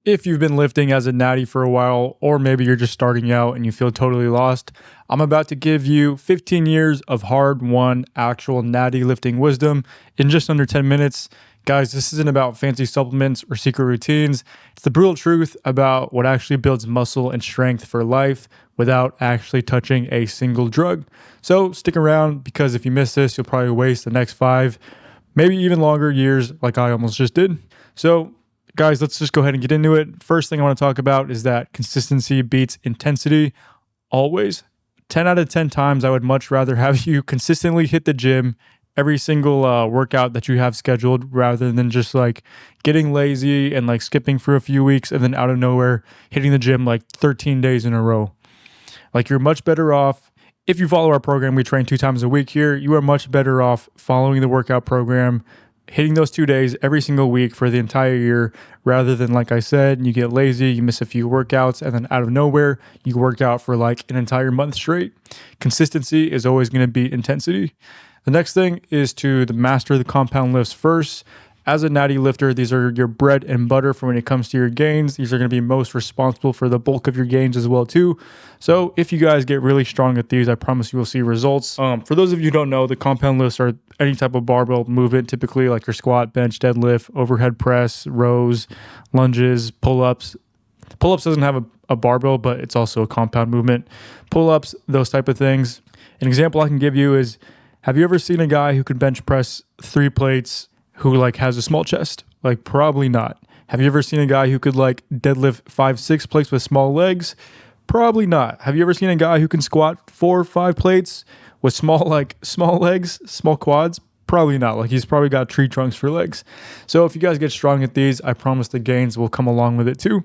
If you've been lifting as a natty for a while, or maybe you're just starting out and you feel totally lost, I'm about to give you 15 years of hard-won actual natty lifting wisdom in just under 10 minutes. Guys, this isn't about fancy supplements or secret routines. It's the brutal truth about what actually builds muscle and strength for life without actually touching a single drug. So stick around, because if you miss this, you'll probably waste the next 5, maybe even longer years like I almost just did. So guys, let's just go ahead and get into it. First thing I want to talk about is that consistency beats intensity always. 10 out of 10 times, I would much rather have you consistently hit the gym every single workout that you have scheduled, rather than just like getting lazy and like skipping for a few weeks and then out of nowhere hitting the gym like 13 days in a row. Like, you're much better off. If you follow our program, we train 2 times a week here. You are much better off following the workout program, hitting those 2 days every single week for the entire year, rather than, like I said, you get lazy, you miss a few workouts, and then out of nowhere, you work out for like an entire month straight. Consistency is always going to beat intensity. The next thing is to master the compound lifts first. As a natty lifter, these are your bread and butter for when it comes to your gains. These are going to be most responsible for the bulk of your gains as well too. So if you guys get really strong at these, I promise you will see results. For those of you who don't know, the compound lifts are any type of barbell movement, typically like your squat, bench, deadlift, overhead press, rows, lunges, pull-ups. Pull-ups doesn't have a barbell, but it's also a compound movement. Pull-ups, those type of things. An example I can give you is, have you ever seen a guy who can bench press 3 plates who like has a small chest? Like, probably not. Have you ever seen a guy who could like deadlift 5-6 plates with small legs? Probably not. Have you ever seen a guy who can squat 4 or 5 plates with small legs, small quads? Probably not. Like, he's probably got tree trunks for legs. So if you guys get strong at these, I promise the gains will come along with it too.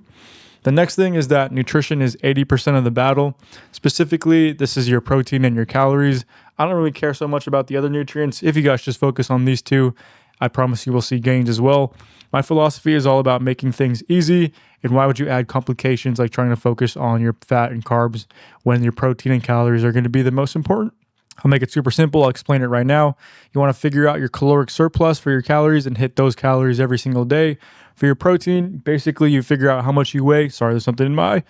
The next thing is that nutrition is 80% of the battle. Specifically, this is your protein and your calories. I don't really care so much about the other nutrients. If you guys just focus on these 2, I promise you will see gains as well. My philosophy is all about making things easy. And why would you add complications like trying to focus on your fat and carbs when your protein and calories are going to be the most important? I'll make it super simple. I'll explain it right now. You want to figure out your caloric surplus for your calories and hit those calories every single day. For your protein, basically you figure out how much you weigh. Sorry, there's something in my eye.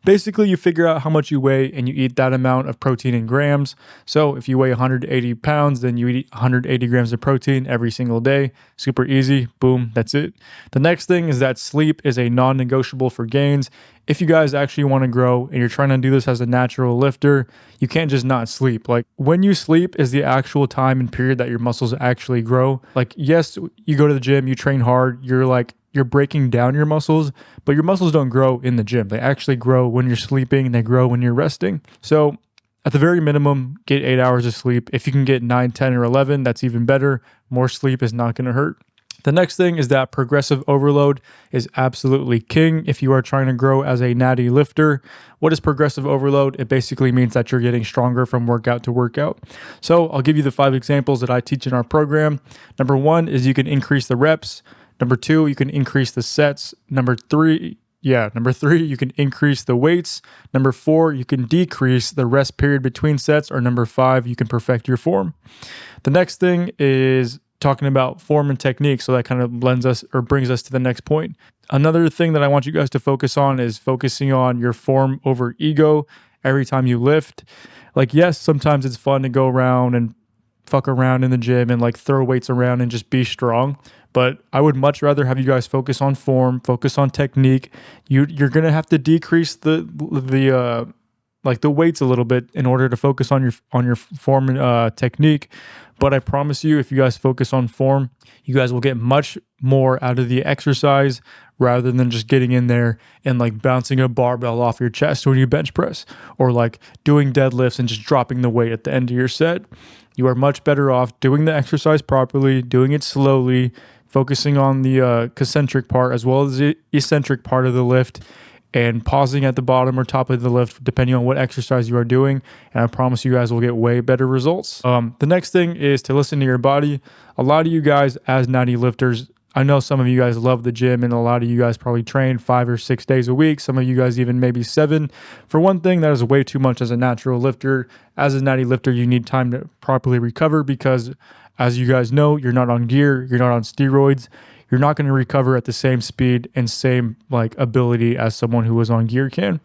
Basically, you figure out how much you weigh and you eat that amount of protein in grams. So if you weigh 180 pounds, then you eat 180 grams of protein every single day. Super easy. Boom, that's it. The next thing is that sleep is a non-negotiable for gains. If you guys actually want to grow and you're trying to do this as a natural lifter, you can't just not sleep. Like, when you sleep is the actual time and period that your muscles actually grow. Like, yes, you go to the gym, you train hard, you're breaking down your muscles, but your muscles don't grow in the gym. They actually grow when you're sleeping and they grow when you're resting. So at the very minimum, get 8 hours of sleep. If you can get 9, 10, or 11, that's even better. More sleep is not going to hurt. The next thing is that progressive overload is absolutely king if you are trying to grow as a natty lifter. What is progressive overload? It basically means that you're getting stronger from workout to workout. So I'll give you the 5 examples that I teach in our program. Number 1 is you can increase the reps. Number 2, you can increase the sets. Number 3, you can increase the weights. Number 4, you can decrease the rest period between sets. Or number 5, you can perfect your form. The next thing is talking about form and technique. So that kind of brings us to the next point. Another thing that I want you guys to focus on is focusing on your form over ego every time you lift. Like, yes, sometimes it's fun to go around and fuck around in the gym and like throw weights around and just be strong. But I would much rather have you guys focus on form, focus on technique. You're gonna have to decrease the weights a little bit in order to focus on your form and technique. But I promise you, if you guys focus on form, you guys will get much more out of the exercise rather than just getting in there and like bouncing a barbell off your chest when you bench press, or like doing deadlifts and just dropping the weight at the end of your set. You are much better off doing the exercise properly, doing it slowly, focusing on the concentric part as well as the eccentric part of the lift, and pausing at the bottom or top of the lift depending on what exercise you are doing. And I promise you guys will get way better results. The next thing is to listen to your body. A lot of you guys as natty lifters, I know some of you guys love the gym, and a lot of you guys probably train 5 or 6 days a week. Some of you guys even maybe 7. For one thing, that is way too much as a natural lifter. As a natty lifter, you need time to properly recover because, as you guys know, you're not on gear, you're not on steroids. you're not going to recover at the same speed and same like ability as someone who was on gear can.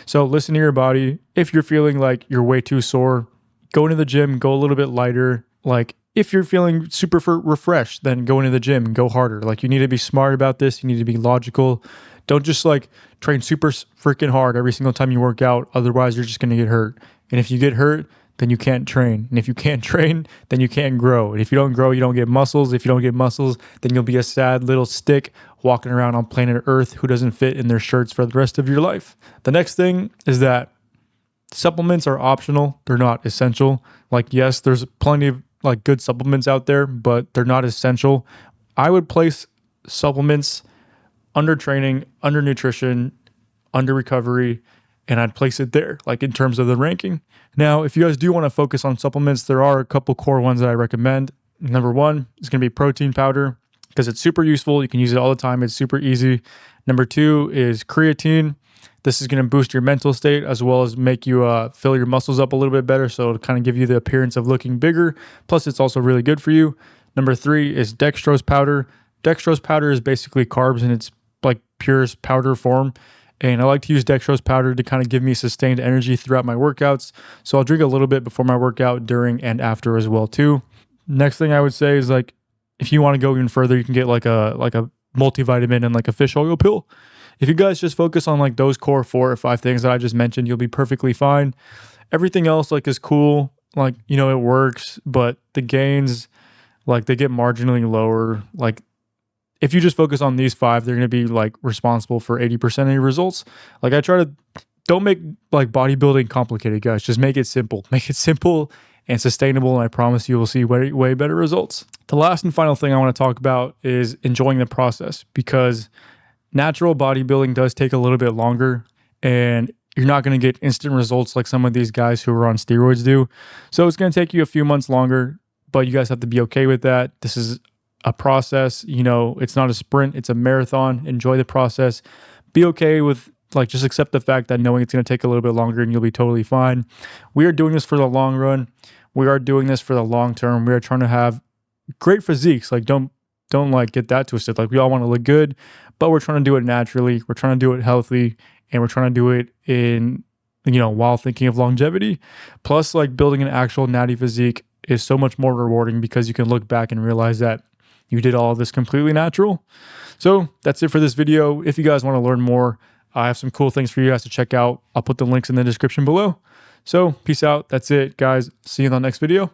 So listen to your body. If you're feeling like you're way too sore, go into the gym, go a little bit lighter. Like if you're feeling super refreshed, then go into the gym and go harder. Like you need to be smart about this. You need to be logical. Don't just like train super freaking hard every single time you work out. Otherwise, you're just going to get hurt. And if you get hurt, then you can't train. And if you can't train, then you can't grow. And if you don't grow, you don't get muscles. If you don't get muscles, then you'll be a sad little stick walking around on planet Earth who doesn't fit in their shirts for the rest of your life. The next thing is that supplements are optional. They're not essential. Like, yes, there's plenty of like good supplements out there, but they're not essential. I would place supplements under training, under nutrition, under recovery, and I'd place it there, like in terms of the ranking. Now, if you guys do want to focus on supplements, there are a couple core ones that I recommend. Number one is going to be protein powder because it's super useful. You can use it all the time. It's super easy. Number two is creatine. This is going to boost your mental state as well as make you fill your muscles up a little bit better. So it'll kind of give you the appearance of looking bigger. Plus, it's also really good for you. Number three is dextrose powder. Dextrose powder is basically carbs in its like purest powder form. And I like to use dextrose powder to kind of give me sustained energy throughout my workouts. So I'll drink a little bit before my workout, during, and after as well too. Next thing I would say is like, if you want to go even further, you can get like a multivitamin and like a fish oil pill. If you guys just focus on like those core 4 or 5 things that I just mentioned, you'll be perfectly fine. Everything else like is cool. Like, you know, it works, but the gains, like they get marginally lower. Like if you just focus on these 5, they're going to be like responsible for 80% of your results. Like I try to, don't make like bodybuilding complicated, guys. Just make it simple. Make it simple and sustainable, and I promise you will see way, way better results. The last and final thing I want to talk about is enjoying the process, because natural bodybuilding does take a little bit longer, and you're not going to get instant results like some of these guys who are on steroids do. So it's going to take you a few months longer, but you guys have to be okay with that. This is a process. You know, it's not a sprint, it's a marathon. Enjoy the process. Be okay with like, just accept the fact that knowing it's going to take a little bit longer and you'll be totally fine. We are doing this for the long run. We are doing this for the long term. We are trying to have great physiques. Like don't like get that twisted. Like we all want to look good, but we're trying to do it naturally. We're trying to do it healthy, and we're trying to do it in, you know, while thinking of longevity. Plus, like building an actual natty physique is so much more rewarding because you can look back and realize that you did all of this completely natural. So that's it for this video. If you guys want to learn more, I have some cool things for you guys to check out. I'll put the links in the description below. So peace out. That's it, guys. See you in the next video.